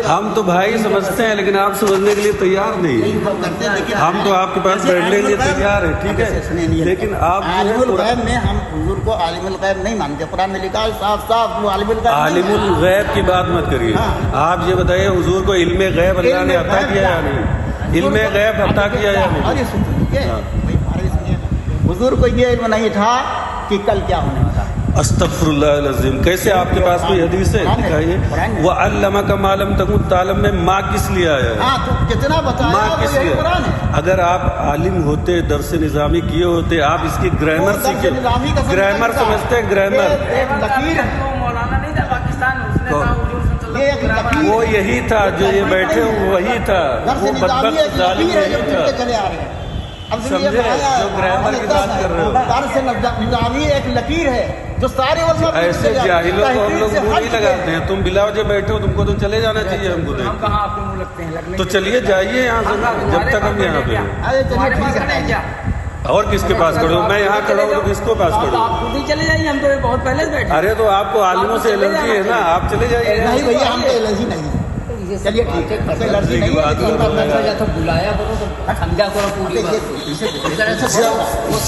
ہم تو بھائی سمجھتے ہیں لیکن آپ سمجھنے کے لیے تیار نہیں. ہم تو آپ کے پاس بیٹھنے کے لیے تیار ہیں, ٹھیک ہے, لیکن آپ عالم الغیب میں ہم حضور کو عالم الغیب نہیں مانتے. قرآن میں لکھا ہے صاف صاف وہ عالم الغیب. عالم الغیب کی بات مت کریے. آپ یہ بتائیے حضور کو علم غیب اللہ نے عطا کیا یا نہیں؟ علم غیب عطا کیا یا نہیں؟ حضور کو یہ علم نہیں تھا کہ کل کیا ہونے والا. استغفر اللہ العظیم. کیسے آپ کے پاس کوئی حدیث ہے دکھائیے. وَعَلَّمَكَ مَا لَمْ تَكُن تَعْلَمْ میں ماں کس لیے آیا ہے؟ ہاں تو کتنا بتایا ماں کس لیے؟ اگر آپ عالم ہوتے, درس نظامی کیے ہوتے, آپ اس کی گرامر سیکھے. گرامر سمجھتے ہیں؟ گرامر مولانا نہیں تھا پاکستان میں, وہ یہی تھا جو یہ بیٹھے ہوں وہی تھا. وہ بدبخت ظالم یہی تھا. سمجھے جو گرامر کی بات کر رہے ہو. درس نظامی ایک لکیر ہے جو سارے ایسے جاہلوں کو ہم لوگ منہ نہیں لگاتے ہیں. تم بلا وجہ بیٹھے ہو, تم کو تو چلے جانا چاہیے. ہم کو ہم کہاں آپ کے منہ لگتے ہیں؟ تو چلیے جائیے یہاں سے, جب تک ہم یہاں پہ ہیں. اور کس کے پاس کھڑے ہو؟ میں یہاں کھڑا ہوں تو کس کو پاس کھڑا ہوں؟ آپ خود ہی چلے جائیے, ہم تو بہت پہلے سے بیٹھے. ارے تو آپ کو عالموں سے الرجی ہے نا, آپ چلے جائیے. نہیں بھیا ہم کو الرجی نہیں. چلیے ٹھیک ہے, الرجی نہیں بلایا کرو تو سمجھا کرو پوری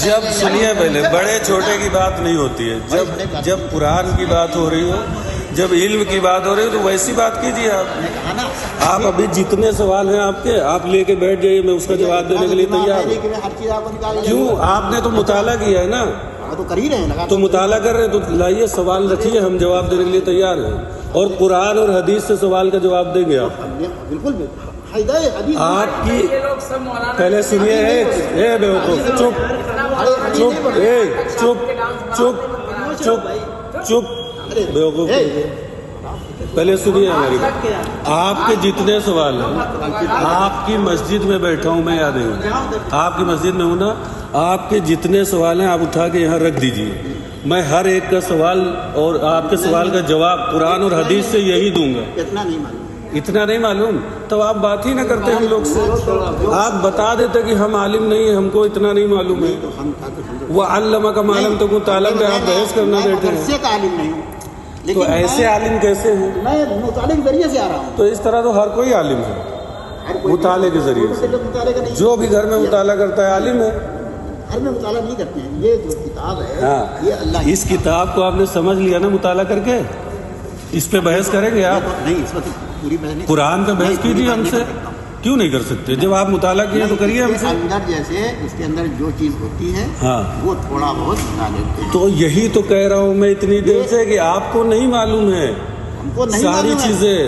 جب سنیے پہلے, بڑے چھوٹے کی بات نہیں ہوتی ہے. جب قرآن کی بات ہو رہی ہو, جب علم کی بات ہو رہی ہو تو ویسی بات کیجیے. آپ ابھی جتنے سوال ہیں آپ کے, آپ لے کے بیٹھ جائیے, میں اس کا جواب دینے کے لیے تیار ہوں. کیوں؟ آپ نے تو مطالعہ کیا ہے نا, تو کر ہی رہے ہیں. تو مطالعہ کر رہے ہیں تو لائیے سوال رکھیے, ہم جواب دینے کے لیے تیار ہیں. اور قرآن اور حدیث سے سوال کا جواب دیں گے آپ. بالکل آپ کی پہلے سنیے, اے بیوقوف, چپ چپ, اے چپ چپ چپ چپ بیوقوف. پہلے سنیے میری بات. آپ کے جتنے سوال ہیں, آپ کی مسجد میں بیٹھا ہوں میں, یاد نہیں, آپ کی مسجد میں ہوں نا, آپ کے جتنے سوال ہیں آپ اٹھا کے یہاں رکھ دیجیے. میں ہر ایک کا سوال اور آپ کے سوال کا جواب قرآن اور حدیث سے یہی دوں گا. اتنا نہیں معلوم تو آپ بات ہی نہ کرتے ہم لوگ سے. آپ بتا دیتے کہ ہم عالم نہیں ہیں, ہم کو اتنا نہیں معلوم ہے. وَعَلَّمَكَ مَا لَمْ تَكُن تَعْلَمْ پہ آپ بحث کرنا بیٹھے ہیں. تو ایسے عالم کیسے ہیں؟ میں مطالعے کے ذریعے سے آ رہا ہوں. تو اس طرح تو ہر کوئی عالم ہے, مطالعے کے ذریعے سے. جو بھی گھر میں مطالعہ کرتا ہے عالم ہے. گھر میں مطالعہ نہیں کرتے ہیں. یہ جو کتاب ہے, ہاں, یہ اللہ, اس کتاب کو آپ نے سمجھ لیا نا مطالعہ کر کے. اس پہ بحث کریں گے آپ؟ نہیں, اس وقت پوری بحث قرآن پہ بحث کیجیے ہم سے. کیوں نہیں کر سکتے؟ جب آپ مطالعہ کیے تو کریے ہم سے. اندر جیسے اس کے اندر جو چیز ہوتی ہے ہاں وہ تھوڑا بہت بتا دیتے ہیں. تو یہی تو کہہ رہا ہوں میں اتنی دیر سے کہ آپ کو نہیں معلوم ہے ہم کو نہیں ساری چیزیں.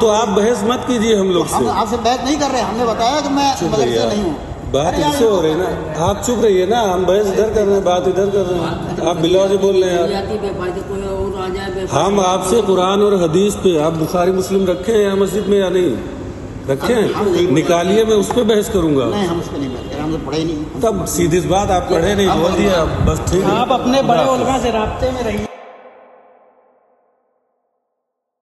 تو آپ بحث مت کیجیے ہم لوگ سے. ہم آپ سے بحث نہیں کر رہے. ہم نے بتایا کہ میں مدرسے نہیں ہوں. بات اس سے ہو رہی نا, آپ چپ رہیے نا. ہم بحث ادھر کر رہے ہیں, بات ادھر کر رہے ہیں, آپ بلا وجہ بول رہے ہیں یار. ہم آپ سے قرآن اور حدیث پہ, آپ بخاری مسلم رکھے ہیں یا مسجد میں یا نہیں رکھے ہیں, نکالیے, میں اس پہ بحث کروں گا. ہم اس پہ نہیں بحث کریں, ہم تو پڑھے نہیں. تب سیدھی بات, آپ پڑھے نہیں, بول دیا بس ٹھیک ہے. آپ اپنے بڑے علماء سے رابطے میں رہیے.